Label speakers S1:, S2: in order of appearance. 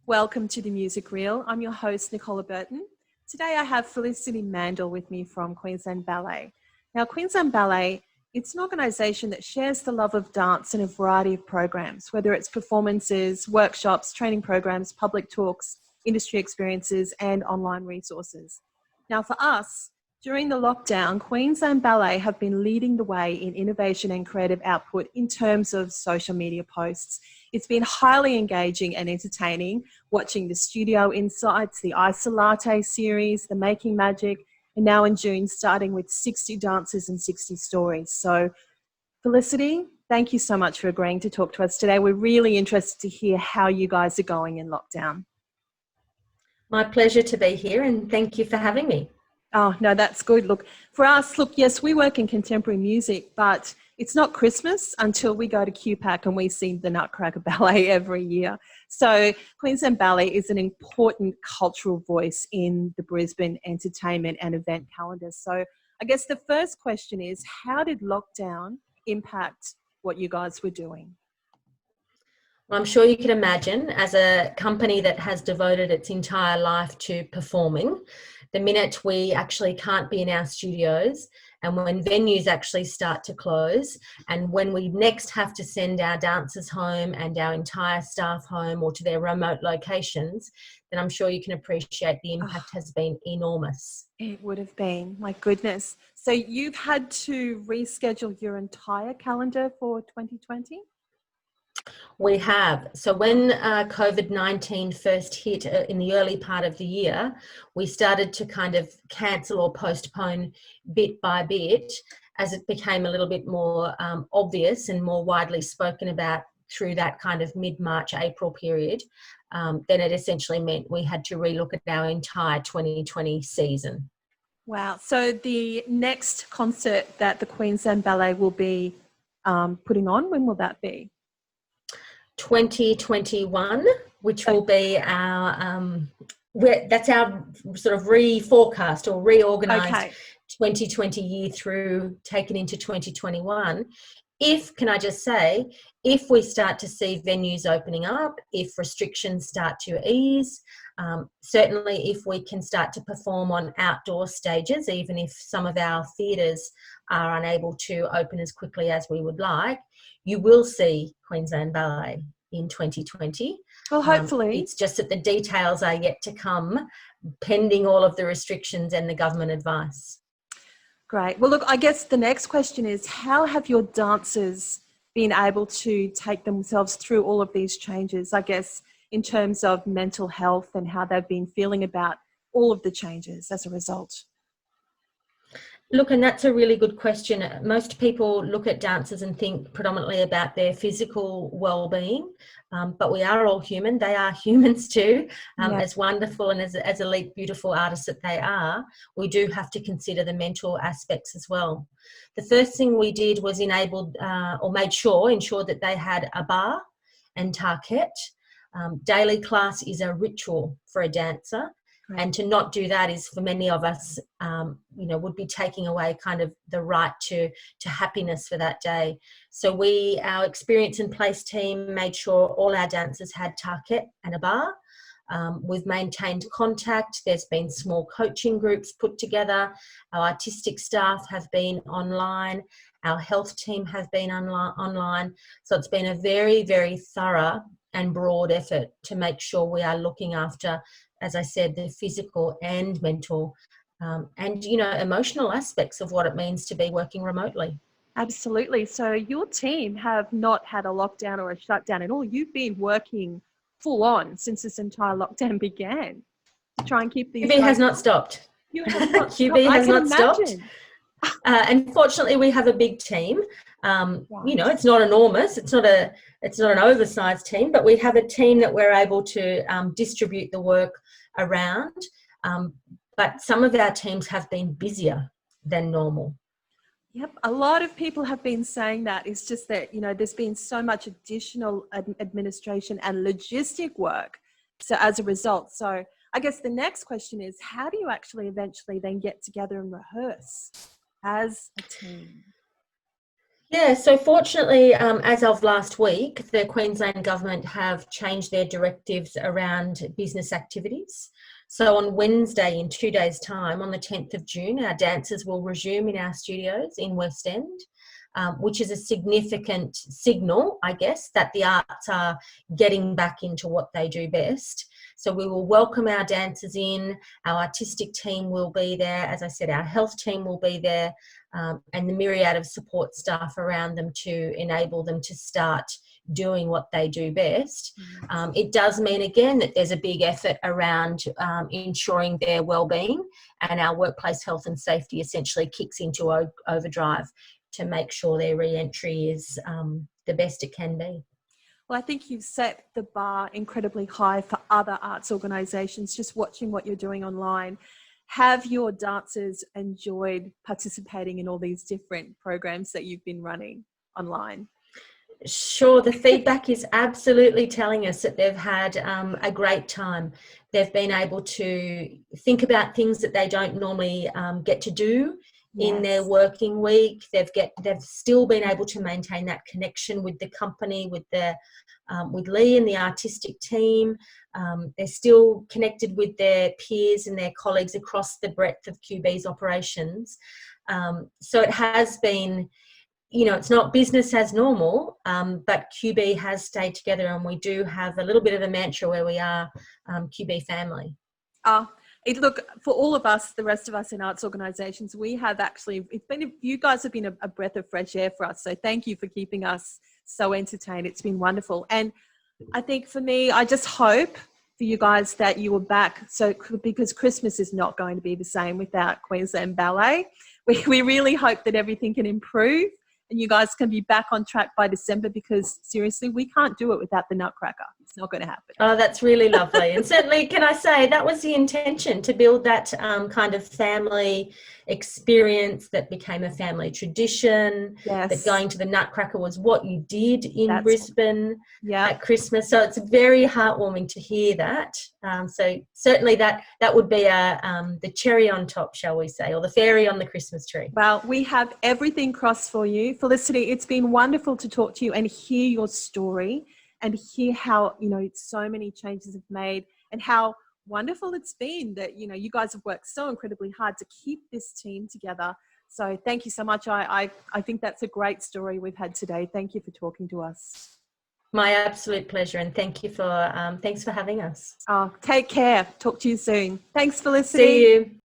S1: Welcome to The Music Reel. I'm your host, Nicola Burton. Today I have Felicity Mandel with me from Queensland Ballet. Now, Queensland Ballet, it's an organisation that shares the love of dance in a variety of programs, whether it's performances, workshops, training programs, public talks, industry experiences, and online resources. Now, for us, during the lockdown, Queensland Ballet have been leading the way in innovation and creative output in terms of social media posts. It's been highly engaging and entertaining, watching the Studio Insights, the Isolate series, the Making Magic, and now in June, starting with 60 dances and 60 stories. So, Felicity, thank you so much for agreeing to talk to us today. We're really interested to hear how you guys are going in lockdown.
S2: My pleasure to be here, and thank you for having me.
S1: Oh, no, that's good. Look, for us, yes, we work in contemporary music, but it's not Christmas until we go to QPAC and we see the Nutcracker Ballet every year. So Queensland Ballet is an important cultural voice in the Brisbane entertainment and event calendar. So I guess the first question is, how did lockdown impact what you guys were doing?
S2: Well, I'm sure you can imagine, as a company that has devoted its entire life to performing, the minute we actually can't be in our studios and when venues actually start to close and when we next have to send our dancers home and our entire staff home or to their remote locations, then I'm sure you can appreciate the impact has been enormous.
S1: It would have been, my goodness. So you've had to reschedule your entire calendar for 2020?
S2: We have. So when COVID-19 first hit in the early part of the year, we started to kind of cancel or postpone bit by bit as it became a little bit more obvious and more widely spoken about through that kind of mid-March, April period. Then it essentially meant we had to relook at our entire 2020 season.
S1: Wow. So the next concert that the Queensland Ballet will be putting on, when will that be?
S2: 2021, which will be our that's our sort of reforecast or reorganised 2020 year through taken into 2021. Can I just say, if we start to see venues opening up, if restrictions start to ease, certainly if we can start to perform on outdoor stages, even if some of our theatres are unable to open as quickly as we would like, you will see Queensland Ballet in 2020.
S1: Well, hopefully.
S2: It's just that the details are yet to come, pending all of the restrictions and the government advice.
S1: Great. Well, look, I guess the next question is, how have your dancers been able to take themselves through all of these changes, I guess, in terms of mental health and how they've been feeling about all of the changes as a result?
S2: Look, and that's a really good question. Most people look at dancers and think predominantly about their physical well-being, but we are all human. They are humans too. As wonderful and as elite, beautiful artists that they are, we do have to consider the mental aspects as well. The first thing we did was ensure that they had a bar and target. Daily class is a ritual for a dancer. And to not do that is, for many of us, would be taking away kind of the right to happiness for that day. So our experience in place team made sure all our dancers had target and a bar. We've maintained contact. There's been small coaching groups put together. Our artistic staff have been online. Our health team have been online. So it's been a very, very thorough and broad effort to make sure we are looking after, as I said, the physical and mental and emotional aspects of what it means to be working remotely.
S1: Absolutely. So your team have not had a lockdown or a shutdown at all. You've been working full on since this entire lockdown began to try and keep these...
S2: QB has not stopped.
S1: You have not
S2: QB has not stopped. Unfortunately, we have a big team. It's not enormous. It's not an oversized team, but we have a team that we're able to distribute the work around. But some of our teams have been busier than normal.
S1: Yep, a lot of people have been saying that. It's just that, there's been so much additional administration and logistic work. So as a result, I guess the next question is, how do you actually eventually then get together and rehearse as a team?
S2: Yeah, so fortunately, as of last week, the Queensland government have changed their directives around business activities. So on Wednesday, in 2 days' time, on the 10th of June, our dancers will resume in our studios in West End, which is a significant signal, I guess, that the arts are getting back into what they do best. So we will welcome our dancers in, our artistic team will be there, as I said, our health team will be there, and the myriad of support staff around them to enable them to start doing what they do best. It does mean, again, that there's a big effort around ensuring their well-being, and our workplace health and safety essentially kicks into overdrive to make sure their re-entry is the best it can be.
S1: Well, I think you've set the bar incredibly high for other arts organisations, just watching what you're doing online. Have your dancers enjoyed participating in all these different programs that you've been running online?
S2: Sure, the feedback is absolutely telling us that they've had a great time. They've been able to think about things that they don't normally get to do in their working week. They've still been able to maintain that connection with the company, with Lee and the artistic team. They're still connected with their peers and their colleagues across the breadth of QB's operations. So it has been, it's not business as normal, but QB has stayed together, and we do have a little bit of a mantra where we are QB family.
S1: Look, for all of us, the rest of us in arts organisations, we have actually, you guys have been a breath of fresh air for us. So thank you for keeping us so entertained. It's been wonderful. And I think for me, I just hope for you guys that you were back. So, because Christmas is not going to be the same without Queensland Ballet. We really hope that everything can improve and you guys can be back on track by December, because seriously, we can't do it without the Nutcracker. It's not going to happen.
S2: Oh, that's really lovely. And certainly, can I say, that was the intention, to build that kind of family experience that became a family tradition.
S1: Yes.
S2: That going to the Nutcracker was what you did in Brisbane at Christmas. So it's very heartwarming to hear that. So certainly that would be the cherry on top, shall we say, or the fairy on the Christmas tree.
S1: Well, we have everything crossed for you. Felicity, it's been wonderful to talk to you and hear your story and hear how, so many changes have made and how wonderful it's been that, you guys have worked so incredibly hard to keep this team together. So thank you so much. I think that's a great story we've had today. Thank you for talking to us.
S2: My absolute pleasure, and thanks for having us.
S1: Take care. Talk to you soon. Thanks, Felicity.
S2: See you.